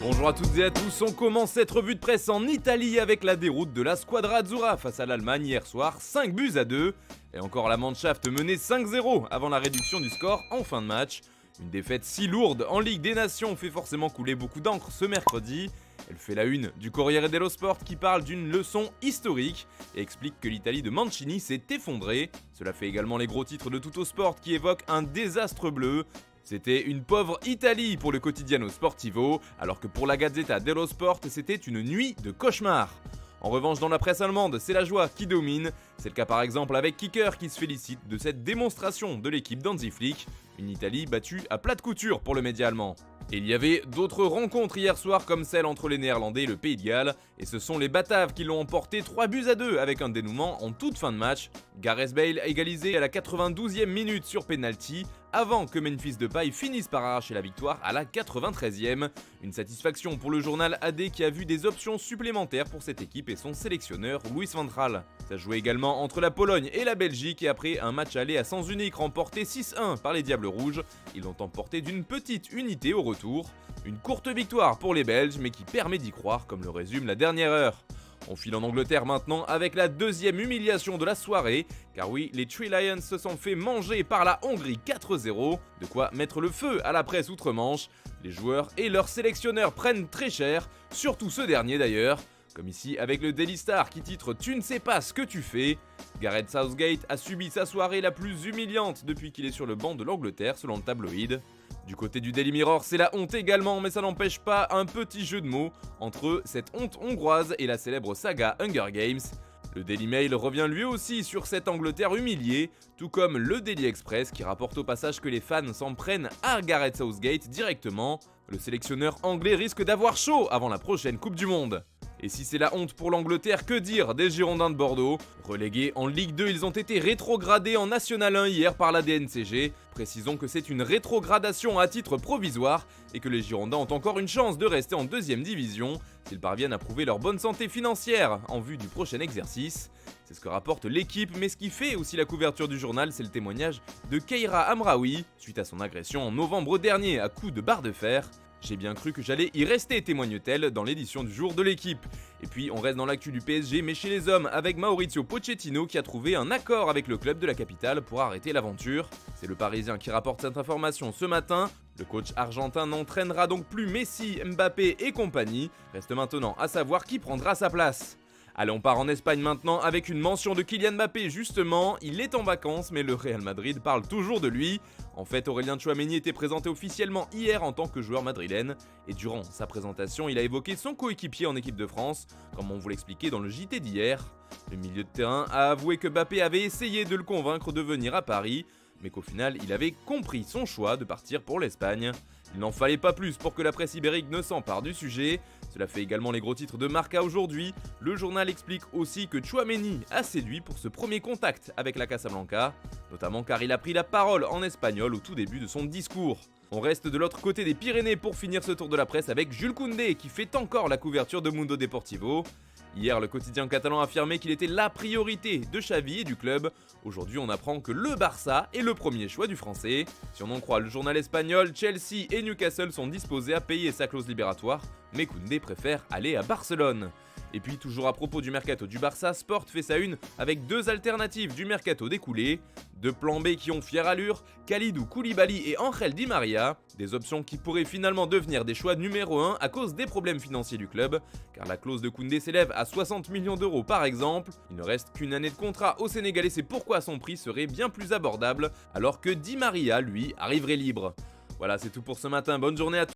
Bonjour à toutes et à tous, on commence cette revue de presse en Italie avec la déroute de la Squadra Azzurra face à l'Allemagne hier soir, 5-2. Et encore la Mannschaft menée 5-0 avant la réduction du score en fin de match. Une défaite si lourde en Ligue des Nations fait forcément couler beaucoup d'encre ce mercredi. Elle fait la une du Corriere dello Sport qui parle d'une leçon historique et explique que l'Italie de Mancini s'est effondrée. Cela fait également les gros titres de Tuttosport qui évoquent un désastre bleu. C'était une pauvre Italie pour le Quotidiano Sportivo, alors que pour la Gazzetta dello Sport, c'était une nuit de cauchemar. En revanche, dans la presse allemande, c'est la joie qui domine. C'est le cas par exemple avec Kicker qui se félicite de cette démonstration de l'équipe d'Hansi Flick, une Italie battue à plate couture pour le média allemand. Et il y avait d'autres rencontres hier soir comme celle entre les Néerlandais et le Pays de Galles, et ce sont les Bataves qui l'ont emporté 3-2 avec un dénouement en toute fin de match. Gareth Bale a égalisé à la 92e minute sur penalty, avant que Memphis Depay finisse par arracher la victoire à la 93e. Une satisfaction pour le journal AD qui a vu des options supplémentaires pour cette équipe et son sélectionneur Luis van Gaal. Ça jouait également entre la Pologne et la Belgique et après un match aller à sens unique remporté 6-1 par les Diables Rouges, ils l'ont emporté d'une petite unité au retour. Une courte victoire pour les Belges mais qui permet d'y croire comme le résume la dernière heure. On file en Angleterre maintenant avec la deuxième humiliation de la soirée, car oui, les Three Lions se sont fait manger par la Hongrie 4-0, de quoi mettre le feu à la presse outre-Manche. Les joueurs et leurs sélectionneurs prennent très cher, surtout ce dernier d'ailleurs, comme ici avec le Daily Star qui titre « Tu ne sais pas ce que tu fais ». Gareth Southgate a subi sa soirée la plus humiliante depuis qu'il est sur le banc de l'Angleterre selon le tabloïd. Du côté du Daily Mirror, c'est la honte également, mais ça n'empêche pas un petit jeu de mots entre cette honte hongroise et la célèbre saga Hunger Games. Le Daily Mail revient lui aussi sur cette Angleterre humiliée, tout comme le Daily Express qui rapporte au passage que les fans s'en prennent à Gareth Southgate directement. Le sélectionneur anglais risque d'avoir chaud avant la prochaine Coupe du Monde. Et si c'est la honte pour l'Angleterre, que dire des Girondins de Bordeaux? Relégués en Ligue 2, ils ont été rétrogradés en National 1 hier par la DNCG. Précisons que c'est une rétrogradation à titre provisoire et que les Girondins ont encore une chance de rester en deuxième division s'ils parviennent à prouver leur bonne santé financière en vue du prochain exercice. C'est ce que rapporte l'équipe, mais ce qui fait aussi la couverture du journal, c'est le témoignage de Keira Amraoui suite à son agression en novembre dernier à coups de barre de fer. J'ai bien cru que j'allais y rester, témoigne-t-elle dans l'édition du jour de l'équipe. Et puis on reste dans l'actu du PSG mais chez les hommes avec Maurizio Pochettino qui a trouvé un accord avec le club de la capitale pour arrêter l'aventure. C'est le Parisien qui rapporte cette information ce matin. Le coach argentin n'entraînera donc plus Messi, Mbappé et compagnie. Reste maintenant à savoir qui prendra sa place. Allez, on part en Espagne maintenant avec une mention de Kylian Mbappé justement, il est en vacances mais le Real Madrid parle toujours de lui. En fait, Aurélien Tchouaméni était présenté officiellement hier en tant que joueur madrilène et durant sa présentation, il a évoqué son coéquipier en équipe de France, comme on vous l'expliquait dans le JT d'hier. Le milieu de terrain a avoué que Mbappé avait essayé de le convaincre de venir à Paris, mais qu'au final, il avait compris son choix de partir pour l'Espagne. Il n'en fallait pas plus pour que la presse ibérique ne s'empare du sujet. Cela fait également les gros titres de Marca aujourd'hui. Le journal explique aussi que Tchouaméni a séduit pour ce premier contact avec la Casablanca, notamment car il a pris la parole en espagnol au tout début de son discours. On reste de l'autre côté des Pyrénées pour finir ce tour de la presse avec Jules Koundé qui fait encore la couverture de Mundo Deportivo. Hier, le quotidien catalan affirmait qu'il était la priorité de Xavi et du club. Aujourd'hui, on apprend que le Barça est le premier choix du Français. Si on en croit le journal espagnol, Chelsea et Newcastle sont disposés à payer sa clause libératoire, mais Koundé préfère aller à Barcelone. Et puis, toujours à propos du mercato du Barça, Sport fait sa une avec deux alternatives du mercato découlé. Deux plans B qui ont fière allure, Kalidou Koulibaly et Angel Di Maria. Des options qui pourraient finalement devenir des choix numéro 1 à cause des problèmes financiers du club, car la clause de Koundé s'élève à 60 millions d'euros par exemple. Il ne reste qu'une année de contrat au Sénégalais, c'est pourquoi son prix serait bien plus abordable, alors que Di Maria, lui, arriverait libre. Voilà, c'est tout pour ce matin, bonne journée à tous.